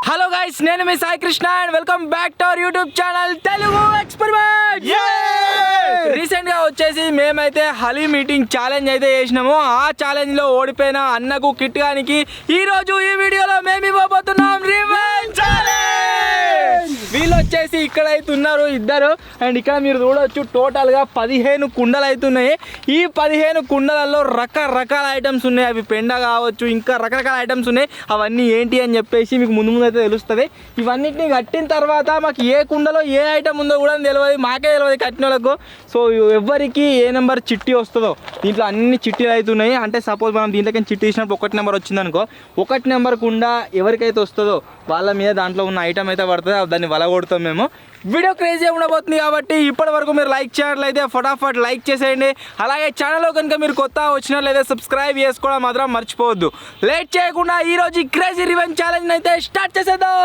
Hello guys, నేను మీ Sai Krishna and welcome back to our YouTube channel Telugu experiment. Recent గా వచ్చేసి మేమైతే హలీం మీటింగ్ ఛాలెంజ్ అయితే చేసినాము. ఆ ఛాలెంజ్ లో ఓడిపోయిన అన్నకు కిట్ గానికి ఈ రోజు ఈ వీడియోలో మేము ఇవ్వబోతున్నాం రివెంజ్ ఛాలెంజ్. వీళ్ళు వచ్చేసి ఇక్కడ అయితే ఉన్నారు ఇద్దరు, అండ్ ఇక్కడ మీరు చూడవచ్చు టోటల్ గా 15 కుండలు అవుతున్నాయి. ఈ 15 కుండలలో రకరకాల ఐటమ్స్ ఉన్నాయి. అవి పెండ కావచ్చు, ఇంకా రకరకాల ఐటమ్స్ ఉన్నాయి. అవన్నీ ఏంటి అని చెప్పేసి మీకు ముందు ముందు అయితే తెలుస్తుంది. ఇవన్నిటిని కట్టిన తర్వాత మాకు ఏ కుండలో ఏ ఐటమ్ ఉందో కూడా తెలియదు, మాకే తెలియదు కట్టిన వాళ్ళకు. సో ఎవరికి ఏ నెంబర్ చిట్టి వస్తుందో దీంట్లో అన్ని చిట్టీలు అవుతున్నాయి. అంటే సపోజ్ మనం దీంట్లోకి చిట్టి తీసినప్పుడు 1 నెంబర్ వచ్చిందనుకో, 1 నెంబర్ కుండ ఎవరికైతే వస్తుందో వాళ్ళ మీద దాంట్లో ఉన్న ఐటమ్ అయితే పడుతుంది, దాన్ని వలగొడతాం మేము. వీడియో క్రేజీ ఉండబోతుంది కాబట్టి ఇప్పటి వరకు మీరు లైక్ చేయట్లయితే ఫటాఫట్ లైక్ చేసేయండి. అలాగే ఛానల్లో కనుక మీరు కొత్త వచ్చినట్లయితే సబ్స్క్రైబ్ చేసుకోవడం మాత్రం మర్చిపోవద్దు. లేట్ చేయకుండా ఈరోజు క్రేజీ రివెంజ్ ఛాలెంజ్ అయితే స్టార్ట్ చేసేద్దాం.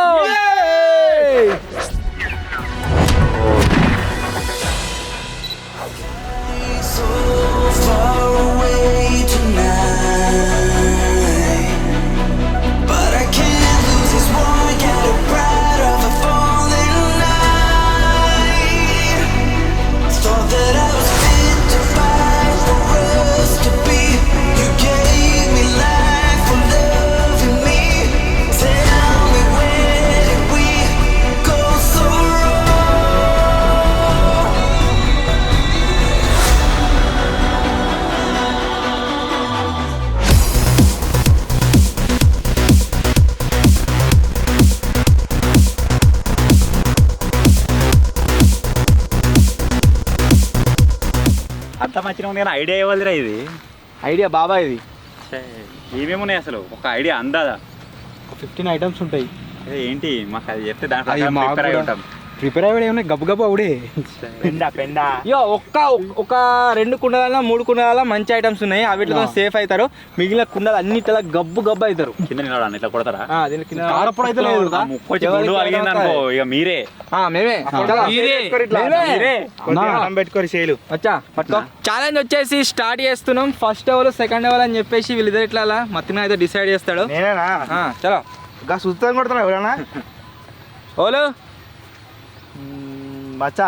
అంత మంచిగా ఉంది కానీ ఐడియా ఇవ్వదురా. ఇది ఐడియా బాబా, ఇది ఏమేమి ఉన్నాయి అసలు ఒక ఐడియా అందాదా? 15 ఐటమ్స్ ఉంటాయి. ఏంటి మాకు అది చెప్తే దాంట్లో ఉంటాం. ప్రిపేర్ అయ్యి ఉన్నాయి గబ్బు గబ్బు అవుడే. పెండ ఇక ఒక 2 కుండల 3 కుండల మంచి ఐటమ్స్ ఉన్నాయి. అవిట్లో సేఫ్ అవుతారు. మిగిలిన కుండలు అన్నిట్లా గబ్బు గబ్బు అవుతారు. కింద నిలబడాలి, ఇట్లా కొడతారా? ఇక మీరే మేమే పెట్టుకోరు చేయలు. ఛాలెంజ్ వచ్చేసి స్టార్ట్ చేస్తున్నాం. ఫస్ట్ ఎవరు సెకండ్ ఎవరు అని చెప్పేసి వీళ్ళిద్దరు ఇట్లా మత్తిన అయితే డిసైడ్ చేస్తాడు. చలో సుత్తం కొడతాను ఎవరన్నా ఓలు మచ్చా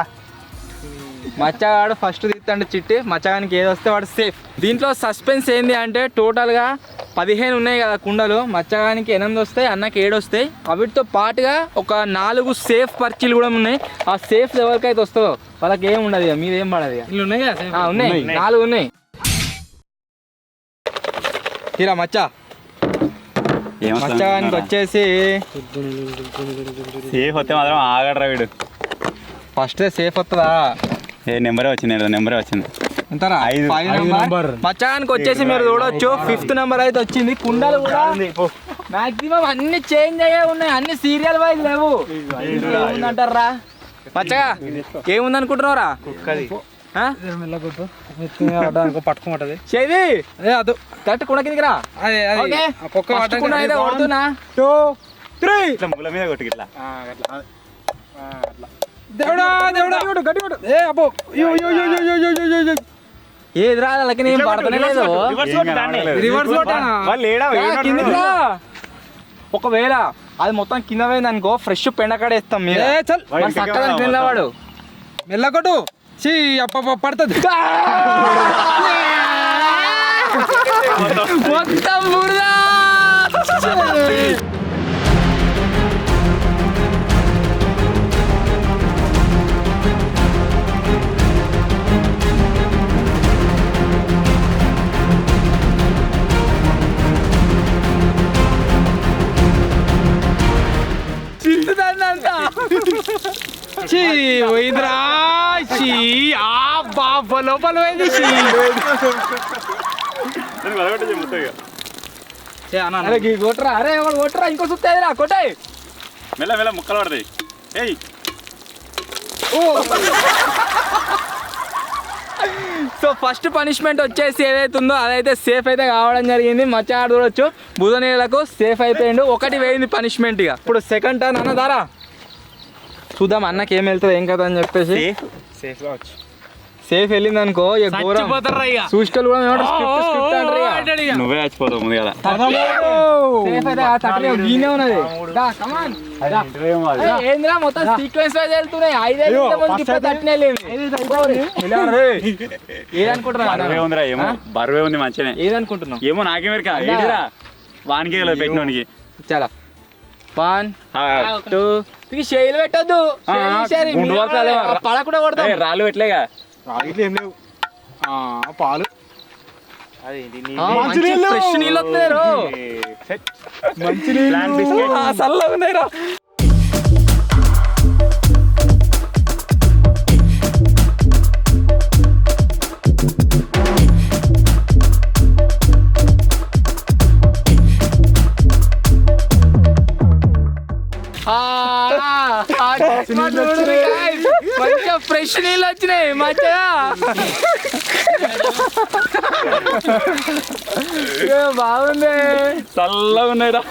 మచ్చగాడు ఫస్ట్ తీస్తాడు చిట్టి. మచ్చగానికి ఏది వస్తే వాడు సేఫ్. దీంట్లో సస్పెన్స్ ఏంది అంటే టోటల్గా 15 ఉన్నాయి కదా కుండలు. మచ్చగానికి 8 వస్తాయి, అన్నకి 7 వస్తాయి. వాటితో పాటుగా ఒక 4 సేఫ్ పర్చీలు కూడా ఉన్నాయి. ఆ సేఫ్ ఎవరికైతే వస్తుందో వాళ్ళకి ఏం ఉండదు, ఇక మీదేం పడదు. ఉన్నాయి 4 ఉన్నాయి. ఇలా మచ్చగానికి వచ్చేసి సేఫ్ వస్తే మాత్రం ఆగడరా వీడు. ఫస్ట్ సేఫ్ వస్తుందా? నెంబరే వచ్చింది, నెంబరే వచ్చింది. ఎంతరా? 5 నెంబర్. మచ్చగానికి వచ్చేసి మీరు చూడవచ్చు 5th నెంబర్ అయితే వచ్చింది. కుండలు కూడా మాక్సిమం అన్ని చేంజ్ అయ్యే ఉన్నాయి, అన్ని సీరియల్ వైజ్ లేవు. ఏముందంటారా మచ్చగా? ఏముంది అనుకుంటున్నారా? పట్టుకోమంటది చేది అదు కరెక్ట్ కుండ కిందికి రా. కొడుతున్నా 2 3 ముల మీద కొట్టుకు ఇట్లా. ఏది రాళ్ళకి నేను పడతనే లేదు. ఒకవేళ అది మొత్తం కింద పోయింది అనుకో, ఫ్రెష్ పెండకాడ వేస్తాం మీద. వాడు మెల్లకొట్టు పడుతుంది. మొత్తం బురదా. లోపల కొట్టరా. అరే వాడు కొట్టరా, ఇంకో సుత్తేదిరా కొట్టే. మెల్ల మెల్ల ముక్కలు పడతాయి. సో ఫస్ట్ పనిష్మెంట్ వచ్చేసి ఏదైతే ఉందో అదైతే సేఫ్ అయితే కావడం జరిగింది. మచ్చగాడు చూడొచ్చు బుధనీళ్ళకు సేఫ్ అయిపోయిండు. 1 వేయింది పనిష్మెంట్. ఇక ఇప్పుడు సెకండ్ టర్న్ అన్న దారా చూద్దాం అన్నకి ఏం వెళ్తుంది ఏం కదా అని చెప్పేసి. సేఫ్ కావచ్చు. సేఫ్ వెళ్ళింది అనుకో చూసుకోవాలి కూడా ఏమంటారు, script అంటారు ఇక. నువ్వే చచ్చిపోతావు ముందు కదా Safe అయితే ఆ తట్టలే గీనే ఉన్నది. దా, come on. దా. ఏయ్, ఏందిరా మొత్తం సీక్వెన్స్ వైజ్ వెళ్తున్నాయి. 5 ఇప్పుడు తట్టినే లేదు. ఏదనుకుంటున్నా బరువే ఉందిరా ఏమో బరువే ఉంది మంచిగానే ఏదనుకుంటున్నావు? ఏమో నాకేమెరక ఏంటిరా వానికే కదా పెట్టినోనికి చాలా 1 2 షేలు పెట్టద్దు పడ కూడా కొడతాం. రాళ్ళు పెట్టలేగా ఇట్లా ఏం లేవు పాలు ఫ్రెష్ నీళ్ళు వస్తారు. మంచి చల్లగా ఉన్నాయిరా. మంచిగా ఫ్రెష్ నీళ్ళు వచ్చినాయి మంచిగా బాగుంది. చల్లగా ఉన్నాయిరా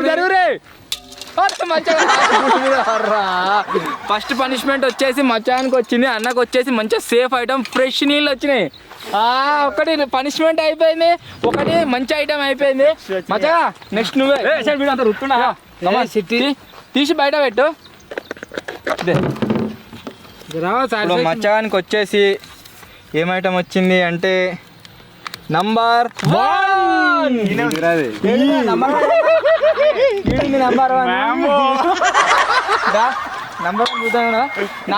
జరుగురే ఫస్ట్ పనిష్మెంట్ వచ్చేసి మచ్చానికి వచ్చింది, అన్నకు వచ్చేసి మంచిగా సేఫ్ ఐటమ్ ఫ్రెష్ నీళ్ళు వచ్చినాయి. ఒకటి పనిష్మెంట్ అయిపోయింది, ఒకటి మంచి ఐటమ్ అయిపోయింది. మచ్చగా నెక్స్ట్ నువ్వే అంత రుత్తున్నా తీసి బయట పెట్టు. మచ్చానికి వచ్చేసి ఏం ఐటమ్ వచ్చింది అంటే నంబర్ 1. నంబర్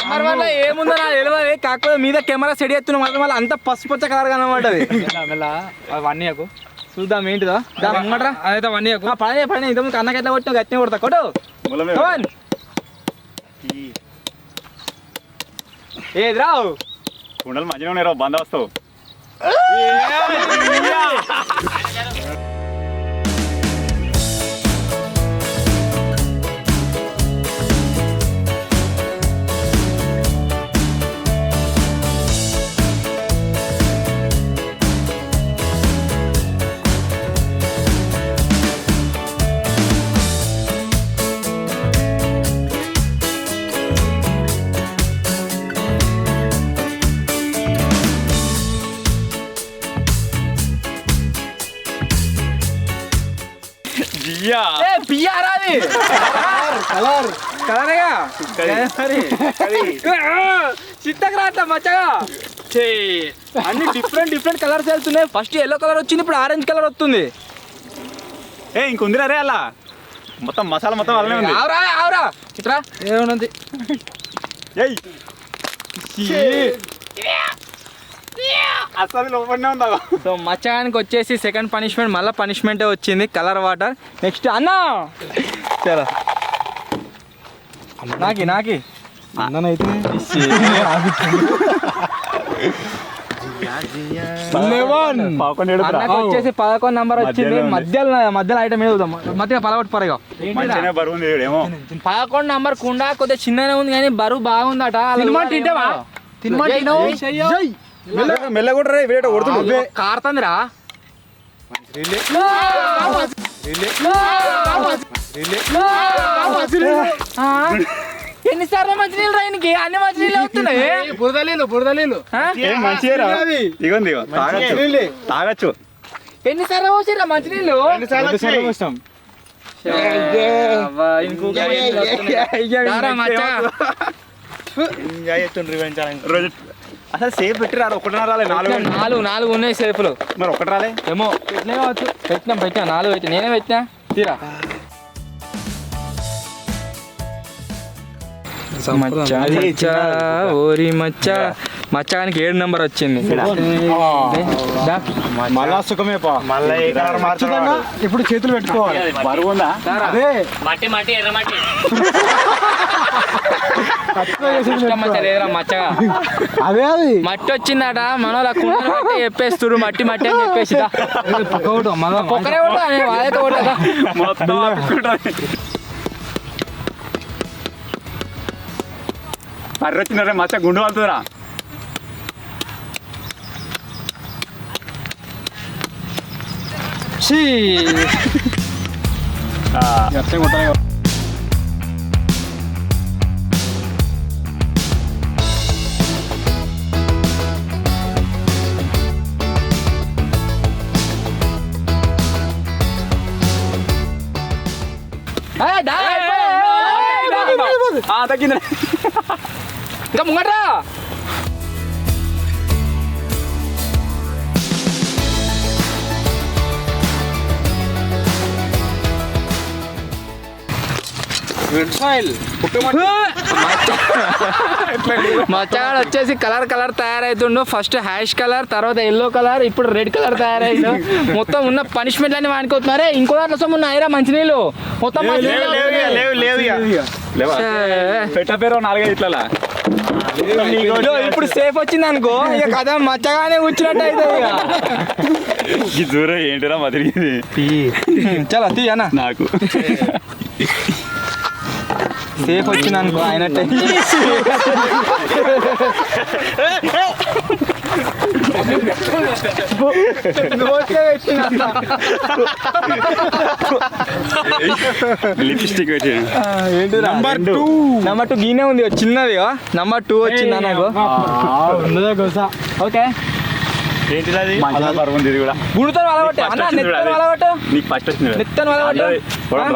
1 లో ఏముందో నాకు తెలియదు, కాకపోతే మీద కెమెరా సెట్ చేస్తున్న మాత్రం వల్ల అంత పసుపచ్చ కలర్ కనబడ్డది. వన్యకు చూద్దాం ఏంటిదో ముంగట్రా. అదైతే వన్యకు పని ఇంతకుముందు అన్నకి ఎట్లా కొట్టినా గట్టిగా కొడతా కొట్టు. ఏది రావు కుండలు మంచిగా ఉన్నాయి రావు బంద వస్తావు బియ్యారాది కలర్ కలరేగా చిత్తకు రాట్లా మచ్చగా అన్ని డిఫరెంట్ కలర్స్ వెళ్తున్నాయి. ఫస్ట్ ఎల్లో కలర్ వచ్చింది, ఇప్పుడు ఆరెంజ్ కలర్ వస్తుంది. ఇంకొందిరా రే అలా మొత్తం మసాలా మొత్తం అలానే ఉంది ఆవురా చిత్రా ఏముంది. అసలు లోపలనే ఉందా. సో మచ్చానికి వచ్చేసి సెకండ్ పనిష్మెంట్ మళ్ళీ పనిష్మెంటే వచ్చింది, కలర్ వాటర్. నెక్స్ట్ అన్న చలో నాకి అన్ననైతే అన్నకు వచ్చేసి 11 నంబర్ వచ్చింది. మధ్యలో ఐటమ్ ఏదో మధ్య పలగొట్టు పరగా 11 నంబర్ కుండా కొద్దిగా చిన్ననే ఉంది కానీ బరువు బాగుందట. కారుతుందిరా ఎన్నిసార్లు మంచినీళ్ళు రాయనికి అన్ని మంచినీళ్ళు అవుతున్నాయి. బురదలీలు తాగచ్చు ఎన్నిసార్లు పోసిరా మంచినీళ్ళు. అసలు సేఫ్ పెట్టి రాదు ఒకటి రాలే నాలుగు ఉన్నాయి సేఫ్లు. మరి ఒకటి రాలే ఏమో పెట్టినా కావచ్చు. పెట్టినా 4 పెట్టి నేనే పెట్టినా తీరా. ఓరి మచ్చానికి 7 నంబర్ వచ్చింది. మళ్ళా సుఖమే ఇప్పుడు చేతులు పెట్టుకోవాలి. బరువు ఉందా అదే మచ్చగా అదే అది మట్టి వచ్చిందట మనోళ్ళ కుండలు బట్టి చెప్పేస్తురు మట్టి అని చెప్పేసి పొక్కనే కొడతా మొత్తం అర్ర వచ్చినారే మచ్చ గుండు వాళ్తుందిరా. తగ్గింది ఇంకా ముంగట్రా మచ్చగాడు వచ్చేసి కలర్ తయారైతుండు. ఫస్ట్ హ్యాష్ కలర్, తర్వాత ఎల్లో కలర్, ఇప్పుడు రెడ్ కలర్ తయారైండు. మొత్తం ఉన్న పనిష్మెంట్ అన్ని వాడుకోతున్నారే. ఇంకో దాంట్లో సొమ్ము ఉన్నాయిరా మంచినీళ్ళు మొత్తం. పెట్టపేరు 4-5 ఇట్లా. ఇప్పుడు సేఫ్ వచ్చింది అనుకో, ఇక కథ మచ్చగానే కూర్చున్నట్టు అవుతుంది. ఈ దూరం ఏంటిరా మదిరిగింది. చాలా తీ అన్న, నాకు సేఫ్ వచ్చింది అనుకో అయినట్టే. లిప్స్టిక్ పెట్టి నెంబర్ 2 గీనే ఉంది చిన్నది. నెంబర్ 2 వచ్చింది నాకు. ఓకే ఏంటిది అది? ఇది కూడా గుడితో వలబట్టే అన్న, నెత్తను వలబట్టు, నీకు ఫస్ట్ వచ్చింది. నెత్తను వలబట్టు.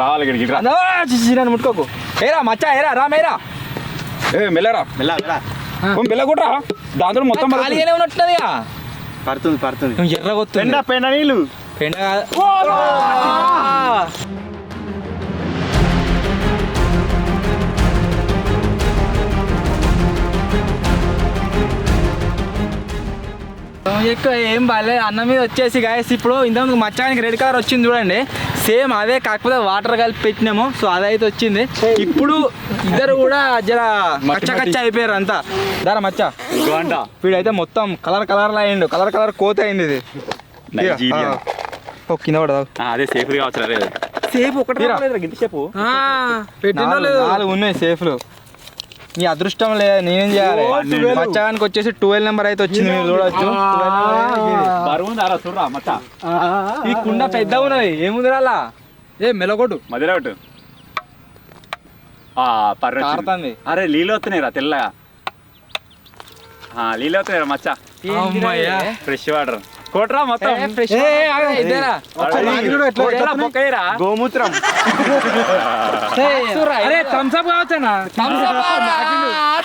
రావాలి ఇక్కడికి రా. నన్ను ముట్టుకోకు. ఏరా మచ్చా, ఏరా రా మేరా, మెల్లరా మెల్ల కూడా దాంతో మొత్తం ఖాళీగానే ఉన్నట్టున్నది. పడుతుంది ఎర్ర కొత్తుంది పెండ నీళ్ళు పెండ కాదు. ఎక్కువ ఏం బాగాలేదు అన్న మీద వచ్చేసి గాయస్. ఇప్పుడు ఇంతకుముందు మచ్చానికి రెడ్ కలర్ వచ్చింది చూడండి, సేమ్ అదే, కాకపోతే వాటర్ కలిపి పెట్టినాము. సో అదైతే వచ్చింది. ఇప్పుడు ఇద్దరు కూడా జర కచ్చ అయిపోయారు అంతా. దారా మచ్చా, వీడైతే మొత్తం కలర్ అయ్యిండు. కలర్ కోత అయింది ఇది. కింద పడదా అదే సేఫ్ కావచ్చు. అదే సేఫ్ ఒకటి సేపు నాలుగు ఉన్నాయి సేఫ్లు. నీ అదృష్టం లేదు, నేనేం చేయాలి. మచ్చగానికి వచ్చేసి 12 నెంబర్ అయితే వచ్చింది, మీరు చూడవచ్చు. ఈ కుండ పెద్ద ఉన్నది, ఏముంది అలా మెలగొట్టు మధ్యలో ఒకటి కారుతుంది. అరే నీళ్ళు వస్తున్నాయి రా తెల్లగా. నీళ్ళు వస్తున్నాయి రా మచ్చా. ఫ్రెష్ వాటర్ కోట్రా మొత్తం. గోమూత్రం థమ్స్అప్ కావచ్చా?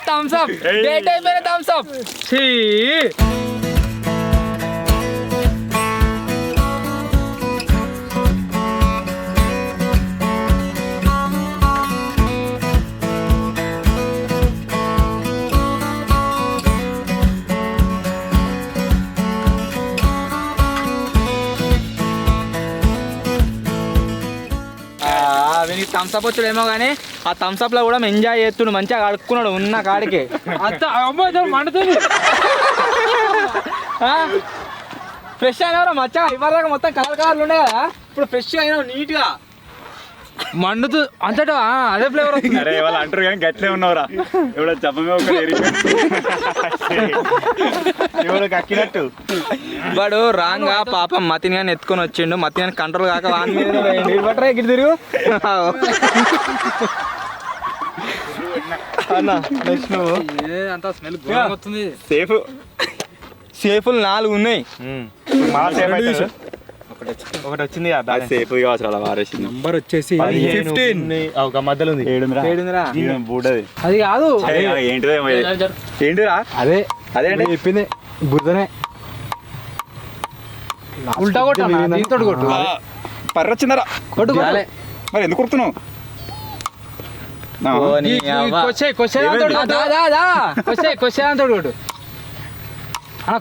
థమ్స్అప్ డేట్ అయిపోయిన థమ్స్అప్. వీనికి థమ్స్అప్ వచ్చాడేమో కానీ ఆ థమ్స్అప్ లో కూడా ఎంజాయ్ చేస్తుండు, మంచిగా కడుక్కున్నాడు ఉన్న కాడికి. మండుతుంది ఫ్రెష్ అయినా మచ్చా. ఇవ్వదాకా మొత్తం కలర్లు ఉండే కదా, ఇప్పుడు ఫ్రెష్ అయినా నీట్ గా మండుతూ అంతటా అదే ఫ్లేవర్ వస్తుంది. అరే వాళ్ళు అంటారు కానీ గట్లే ఉన్నవరా. ఎవడో చెప్పమే ఒక కక్కినట్టు. వాడు రాంగ్ గా పాపం మతిని గాని ఎత్తుకొని వచ్చిండు. మతిని గాని కంట్రోల్ కాక వాని మీద బట్రా ఇక్కడ తిరుగు అన్న. నెక్స్ట్ నువ్వు అంత స్మెల్ వస్తుంది. సేఫ్లు 4 ఉన్నాయి. ఒకటి వచ్చింది సేఫ్ కావచ్చు. అలా వారేసింది. నంబర్ వచ్చేసి 15 మధ్యలో ఉంది. 7 అది కాదు. ఏంటిరా అదే అదే చెప్పింది బురదనే. ఉల్టా కొట్టు, దీంతో కొట్టు. పర్ర వచ్చిందరా కొట్టు మరి ఎందుకు కొడుతున్నావు?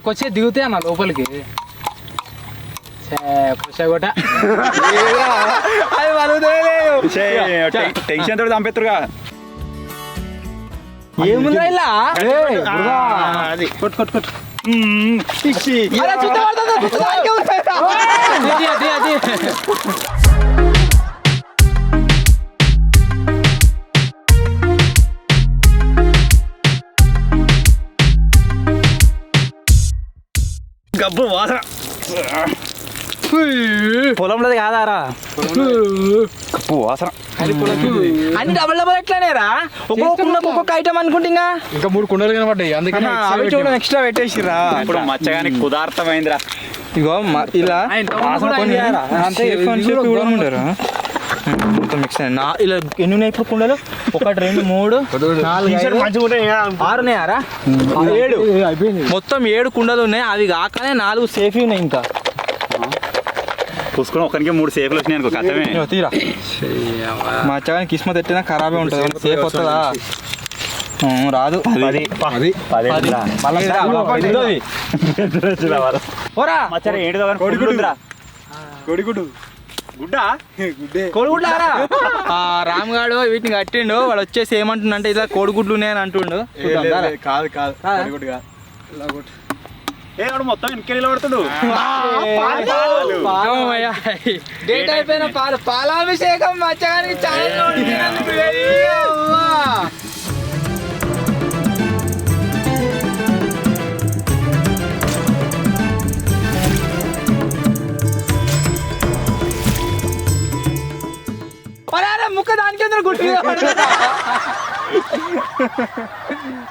కొచ్చే దిగుతే అన్న లోపలికి. టెన్షన్ తోటి చంపేస్తురుగా. ఏముందా ఇలా గబ్బు వాసన. పొలంలో కాదారా గబ్బు వాసన. అన్ని డబల్ ఎట్లానేరా? ఒక్కొక్క ఐటమ్ అనుకుంటా. ఇంకా 3 కుండలు కనబడ్డాయి, అందుకని అవి చూడండి ఎక్స్ట్రా పెట్టేసిరా. ఇప్పుడు మచ్చగానికి కుదార్థమైందిరా. ఇగో ఇలా మొత్తం మిక్స్ అయినా ఇలా ఎన్ని ఉన్నాయి ఇప్పుడు కుండలు 1 2 3 4 5 6 ఉన్నాయారా 7 అయిపోయింది. మొత్తం 7 కుండలు ఉన్నాయి. అవి కాకనే 4 సేఫ్ ఉన్నాయి. ఇంకా చూసుకుని ఒకరికి 3 సేఫ్లు వచ్చినాయి అనుకో కథమే. ఇదిగో తీరా మా అచ్చగాని కిస్మత్ ఎట్టినా ఖరాబే ఉంటుంది. సేఫ్ వస్తుందా? రాదు. 10 ఓరా మచ్చరే ఏంటిదో కానీ కోడిగుడ్డురా. కోడిగుడ్డు గుడ్డా కోడిగుడ్లారా రామ్గాడు వీటిని కట్టిండు. వాడు వచ్చేసి ఏమంటుండంటే ఇలా కోడిగుడ్లు ఉన్నాయని అంటుండు. చూద్దాం, దారా. కాదు కోడిగుడ్డు కాదు. ఇలా కొట్టు. వాడు మొత్తం వెనకెళ్ళి పడుతుడు. డేట్ అయిపోయిన పాలాభిషేకం మచ్చగానికి ఛానల్లో ఉండినందుకు అవ్వా. ముక్క దానికి అందరూ గుర్తు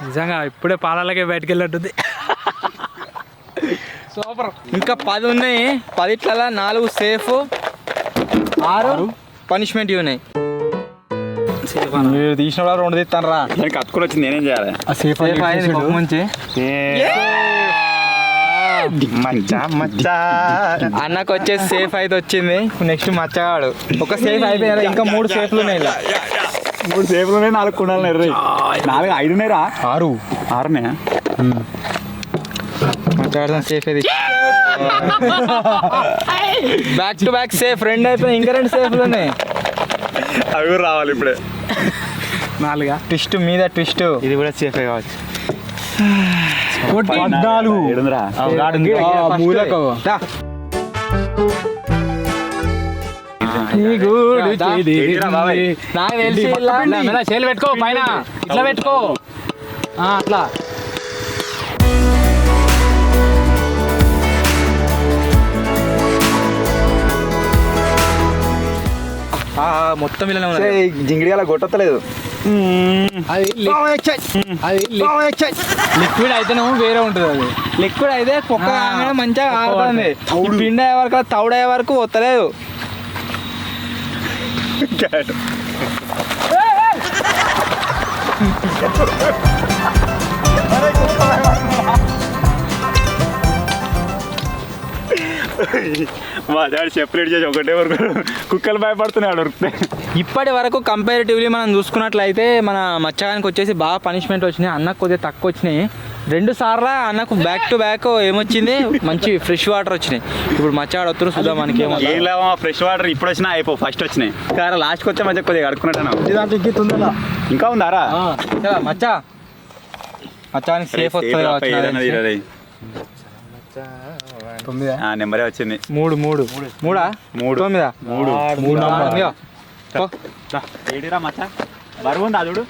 నిజంగా ఇప్పుడే పాలలకే బయటకు వెళ్ళట్టుంది. సూపర్. ఇంకా 10 ఉన్నాయి. 10 4 సేఫ్ 6 పనిష్మెంట్ ఉన్నాయి. మీరు తీసిన 2 తీస్తాను రా. దానికి కట్టుకొని వచ్చింది నేనేం చేయాలి? సేఫ్ అయింది మంచి. అన్నకు వచ్చేసి సేఫ్ అయితే వచ్చింది. నెక్స్ట్ మచ్చగాడు ఒక సేఫ్ అయిపోయింది. ఇంకా 3 సేఫ్లు ఉన్నాయి. ఇలా 3 సేఫ్లు ఉన్నాయి. 4 కుండలు ఉన్నాయి. 4 5 ఉన్నాయి రా. 6 ఉన్నాయా? మచ్చగాడు సేఫ్ ఇది. బ్యాక్ టు బ్యాక్ సేఫ్ 2 అయిపోయినాయి. ఇంకా 2 సేఫ్లు ఉన్నాయి. అవి కూడా రావాలి ఇప్పుడే. 4 ట్విస్ట్ మీద ట్విస్ట్. ఇది కూడా సేఫ్ కావచ్చు. 14 ఏడుందిరా. నాకు తెలిసి చేలు పెట్టుకో పైన ఇట్లా పెట్టుకో అట్లా. మొత్తం ఇలా ఉన్నాయి. జింగిడి అలా కొట్టలేదు. అది లిక్విడ్ అయితేనేమో వేరే ఉంటుంది. అది లిక్విడ్ అయితే కుక్క కాగానే మంచిగా ఆడుతుంది. పిండి అయ్యే వరకు తౌడు అయ్యే వరకు వస్తలేదు. మా డాడీ సెపరేట్ చేసి ఒకటే వరకు కుక్కలు భయపడుతున్నాడు దొరికితే. ఇప్పటి వరకు కంపారిటివ్లీ మనం చూసుకున్నట్లయితే మన మచ్చగానికి వచ్చేసి బాగా పనిష్మెంట్ వచ్చినాయి. అన్నకు కొద్దిగా తక్కువ వచ్చినాయి. 2 సార్లు అన్నకు బ్యాక్ టు బ్యాక్ ఏమొచ్చింది, మంచి ఫ్రెష్ వాటర్ వచ్చినాయి. ఇప్పుడు మచ్చగాడు వస్తారు చూద్దాం మనకి ఏం లేవా. ఫ్రెష్ వాటర్ ఇప్పుడు వచ్చినా అయిపో ఫస్ట్ వచ్చినాయి. కానీ లాస్ట్కి వచ్చే మంచిగా కొద్దిగా కడుక్కున్నట్టు. ఇంకా ఉందారా? మచ్చా మచ్చగానికి సేఫ్ వస్తుంది కావచ్చు. నెంబరే వచ్చింది. 3 ఏడిరా మచ్చా బరువు ఉంది అదుడు.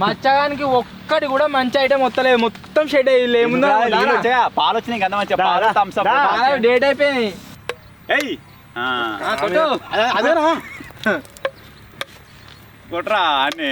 మచ్చగానికి ఒక్కటి కూడా మంచి ఐటమ్ వస్తలేదు. మొత్తం షెడ్ ఏముందో పాలు వచ్చినాయి కదా మంచిగా. పాలు థమ్స్ అప్ డేట్ అయిపోయింది. ఏయ్ అదేనా కొట్రా అన్నీ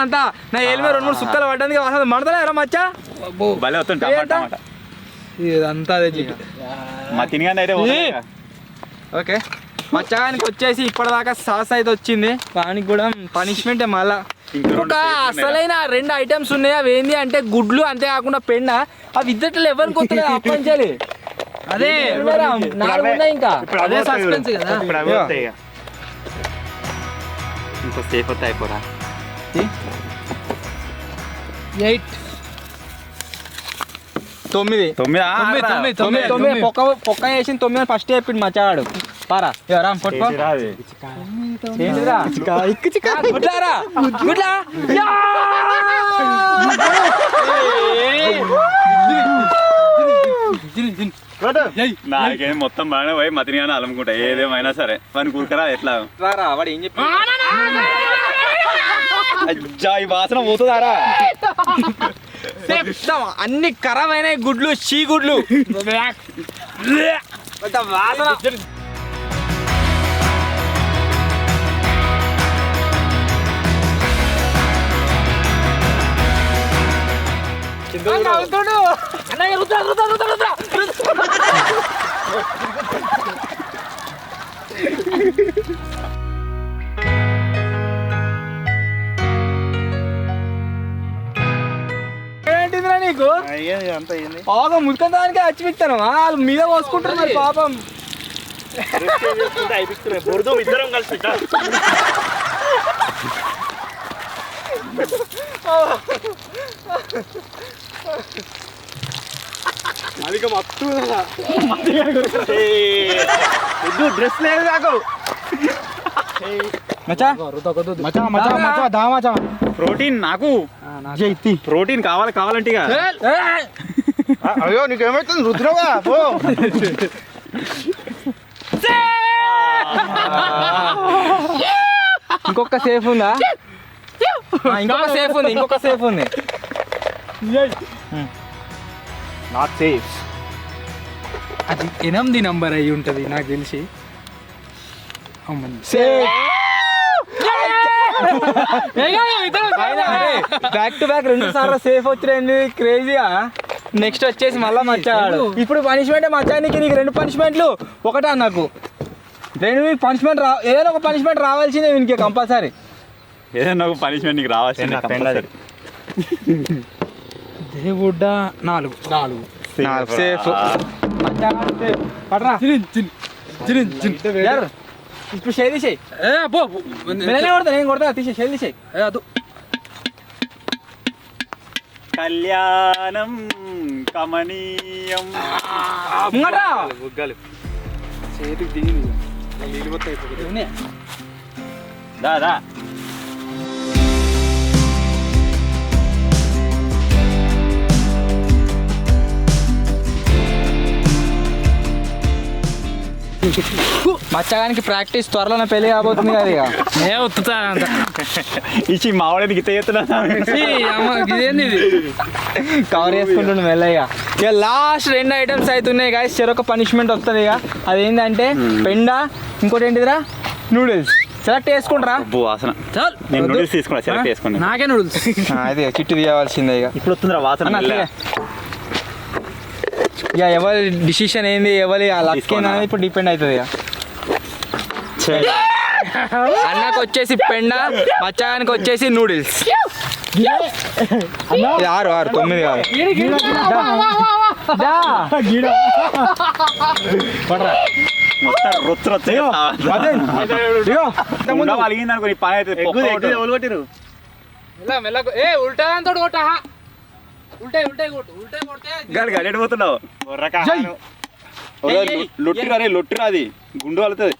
అంతా నా ఏళ్ళ 2-3 సుక్కలు పడ్డానికి మడతలేరా మచ్చా? భలే వస్తుంది. ఇదంతా మా తినగానే అయితే ఓకే. మచ్చగానికి వచ్చేసి ఇప్పటిదాకా సాస్ అయితే వచ్చింది. దానికి కూడా పనిష్మెంట్ మళ్ళా ఒక అసలైన 2 ఐటమ్స్ ఉన్నాయి. అవి ఏంటి అంటే గుడ్లు, అంతేకాకుండా పెండ. అవి ఇద్దట్లో ఎవరికి వస్తలేదు అప్పంచాలి. అదే 4 ఉన్నాయి. ఇంకా అదే సస్పెన్స్ కదా. ఇంకో సేఫ్ వస్తే అయిపోరా. 8 9 పొక్క వేసి 9 ఫస్ట్ చెప్పిండు మచ్చాడు. పారా రామ్ పట్టుకో. గుడ్లారా గుడ్లా నాకేం మొత్తం బాగానే పోయి మతినిగానే అలుముకుంటా ఏదేమైనా సరే వాని కూరకరా ఎట్లా రారా వాడు ఏం చెప్పి అజ్జా ఈ వాసన పోతుందారా చెప్తాం అన్ని ఖరాబైన గుడ్లు చీ గుడ్లు వాసన ఏంటిదిరా నీకు అంత అయింది బాగా మురికందానికే అచ్చిపిస్తాను వాళ్ళు మీద పోసుకుంటారు మరి పాపం బురద ఇద్దరం కలిసి అది మత్తు డ్రెస్ లేదు నాకు మచ్చా మచా మచా మచా దా మచా ప్రోటీన్ నాకు ప్రోటీన్ కావాలంటే ఇక అయ్యో నీకేమైతుంది రుద్రవా పో ఇంకొక సేఫ్ ఉందా ఇంకొక సేఫ్ ఉంది నాట్ సేఫ్ అది 8 నంబర్ అయి ఉంటది నాకు తెలిసి బ్యాక్ టు బ్యాక్ 2 సార్లు సేఫ్ వచ్చింది క్రేజీగా నెక్స్ట్ వచ్చేసి మళ్ళా మచ్చాడు ఇప్పుడు పనిష్మెంట్ మచ్చానికి నీకు 2 పనిష్మెంట్లు ఒకటా నాకు 2 పనిష్మెంట్ ఏదైనా ఒక పనిష్మెంట్ రావాల్సిందే వీనికి కంపల్సరీ ఏదైనా ఒక పనిష్మెంట్ నీకు రావాల్సింది దేవుడ్డ 4 సేఫ్ ఇప్పుడు షేర్ తీసేయి నేను కొడతా తీసే షేర్ తీసేయి అదు కళ్యాణం కమనీయం బుగ్గలు చేతికి దిగింది నీళ్ళు మొత్తం అయిపోతుంది దాదా మచ్చగానికి ప్రాక్టీస్ త్వరలోనే పెళ్లి కాబోతుంది కదా ఇక వత్తుతా అంత ఇచ్చి మావాడేది గిత్త చేస్తున్నా ఇదేంది ఇది కవర్ చేసుకుంటుండే మెల్లగా ఇక లాస్ట్ 2 ఐటమ్స్ అవుతున్నాయి గాయస్ చెరొక పనిష్మెంట్ వస్తుంది ఇక అదేంటంటే పెండ ఇంకోటి ఏంటిదిరా నూడిల్స్ సెలెక్ట్ చేసుకుంటారా అబ్బో వాసన చాలు నేను నూడిల్స్ తీసుకున్నా సెలెక్ట్ చేసుకున్నా నాకే నూడిల్స్ అదే చిట్టు తీయవలసిందే ఇక ఇప్పుడు వస్తుందిరా వాసన అన్న, అట్లే. ఇక ఎవరి డిసిషన్ ఏంది ఎవరి లక్ తీసుకోనా? అనేది ఇప్పుడు డిపెండ్ అవుతుంది ఇక అన్నకు వచ్చేసి పెండ మచ్చానికి వచ్చేసి నూడిల్స్ 6 9 కాదు మొత్తం రొచ్చు అలిగింది అనుకో నీ పని అయితే కొట్టిరు మెల్లగా ఏ ఉల్టా అంతా కొట్టా ఉల్టే కొట్టు ఉల్టే కొడితే గాలి గడియడు పోతున్నావు లొట్టిరా రే లొట్టిరా అది గుండు వెళ్తుంది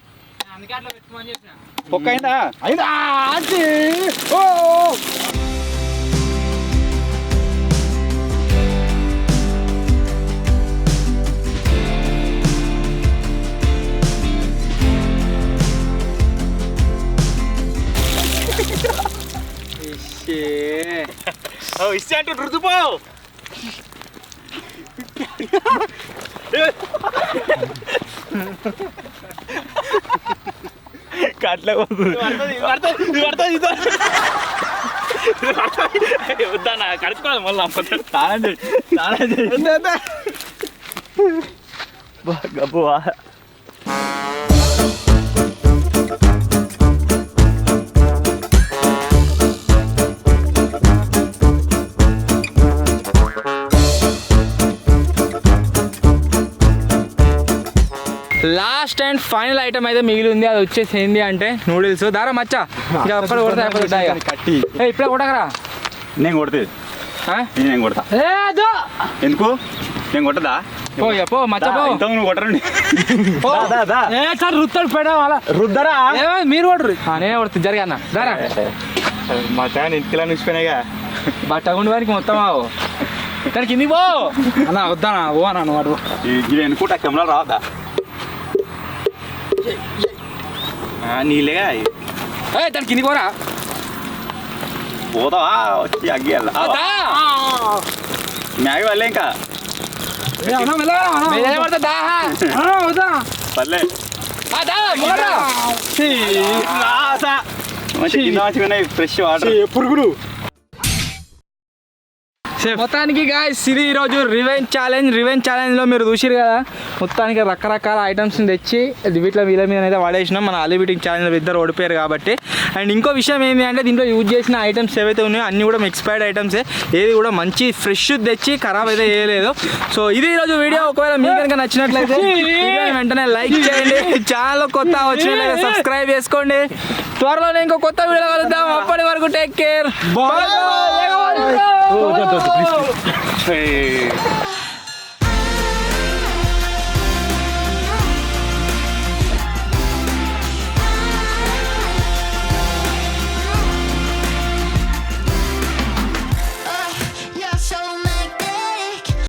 అందుకే అట్లా పెట్టుకోమని చెప్పిన పొక్క అయిందా ఇస్తే అంటూ రుతుపో కట్ల వద్దా కడుచుకోవాలి మళ్ళీ గబ్బు లాస్ట్ అండ్ ఫైనల్ ఐటమ్ అయితే మిగిలి ఉంది అది వచ్చేసి ఏంటి అంటే నూడిల్స్ దారా మచ్చా ఇక అక్కడ కొడతా కట్టి ఇప్పుడే కొట్టకరా నేను కొడుతుంది నేను కొడతా ఎందుకు నేను కొట్టదా పో మచ్చా పో ఇంత నువ్వు కొట్టరండి సార్ రుత్తాడు పెడ అలా రుద్దరా మీరు కొడరు నేనే కొడుతుంది జరిగా అన్న దారా మా చాలా ఇంటికి నిలిచిపోయినాయిగా బట్టగుండి వారికి మొత్తం ఆవు దాని కిందికి పో. అన్న వద్దానా ఓ అన్న నువ్వు అడుగు. ఇది అనుకుంటా కెమెరా రావద్దా నీళ్ళే దాని కిందికి పోరా. పోతావా వచ్చి అగ్గి మ్యాగీ వల్లే ఇంకా వద్దా పర్లే మంచిగా ఫ్రెష్ వాటర్ పురుగులు మొత్తానికి గాయ్స్ ఇది ఈరోజు రివెంజ్ ఛాలెంజ్లో మీరు చూసిరు కదా, మొత్తానికి రకరకాల ఐటమ్స్ని తెచ్చి వీటిలో వీళ్ళ మీద అయితే వాడేసినాం. మన హలీ మీటింగ్ ఛాలెంజ్లో ఇద్దరు ఓడిపోయారు కాబట్టి. అండ్ ఇంకో విషయం ఏంటి అంటే దీంట్లో యూజ్ చేసిన ఐటమ్స్ ఏవైతే ఉన్నాయో అన్నీ కూడా ఎక్స్పైర్డ్ ఐటమ్సే, ఏది కూడా మంచి ఫ్రెష్ తెచ్చి ఖరాబ్ అయితే చేయలేదు. సో ఇది ఈరోజు వీడియో. ఒకవేళ మీకు కనుక నచ్చినట్లయితే వెంటనే లైక్ చేయండి, ఛానల్ కొత్త వచ్చినట్లయితే సబ్స్క్రైబ్ చేసుకోండి. త్వరలోనే ఇంకో కొత్త వీడియో కలుద్దాం. అప్పటి వరకు టేక్ కేర్.